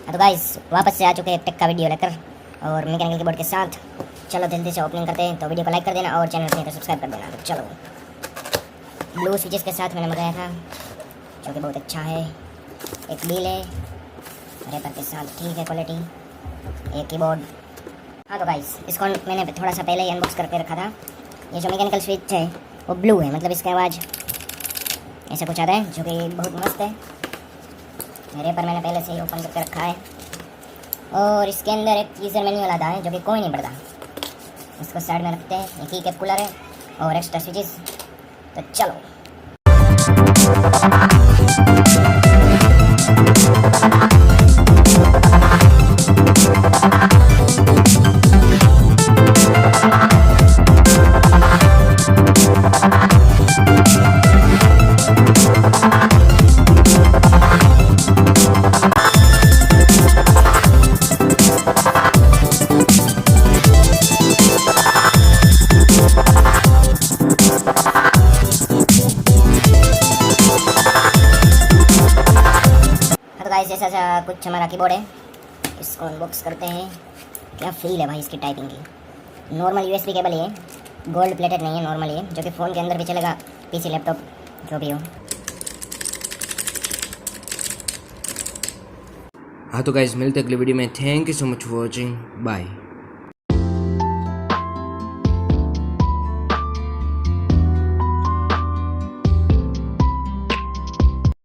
तो गाइस वापस से आ चुके हैं टेक का वीडियो लेकर और मैकेनिकल कीबोर्ड के साथ। चलो जल्दी से ओपनिंग करते हैं। तो वीडियो को लाइक कर देना और चैनल को सब्सक्राइब कर देना। तो चलो, ब्लू स्विचेस के साथ मैंने मंगाया था जो कि बहुत अच्छा है। एक डील है रेपर के साथ, ठीक है क्वालिटी। एक कीबोर्ड। हाँ तो गाइस इसको मैंने थोड़ा सा पहले ही अनबॉक्स करके रखा था। ये जो मैकेनिकल स्विच है वो ब्लू है, मतलब इसका आवाज़ ऐसा कुछ आता है जो कि बहुत मस्त है। रेपर मैंने पहले से ही ओपन करके रखा है और इसके अंदर एक यूज़र मैनुअल आता है जो कि कोई नहीं पड़ता। इसको साइड में रखते हैं। एक ही कैप कूलर है और एक्स्ट्रा स्विचेस। तो चलो गाइस ऐसा कुछ हमारा कीबोर्ड है। इसको अनबॉक्स करते हैं। क्या फील है भाई इसकी टाइपिंग की। नॉर्मल यूएसबी केबल है, गोल्ड प्लेटेड नहीं है, नॉर्मल है जो कि फ़ोन के अंदर भी चलेगा, पीसी लैपटॉप जो भी हो। हाँ तो गाइस मिलते अगले वीडियो में। Thank you so much for watching. Bye.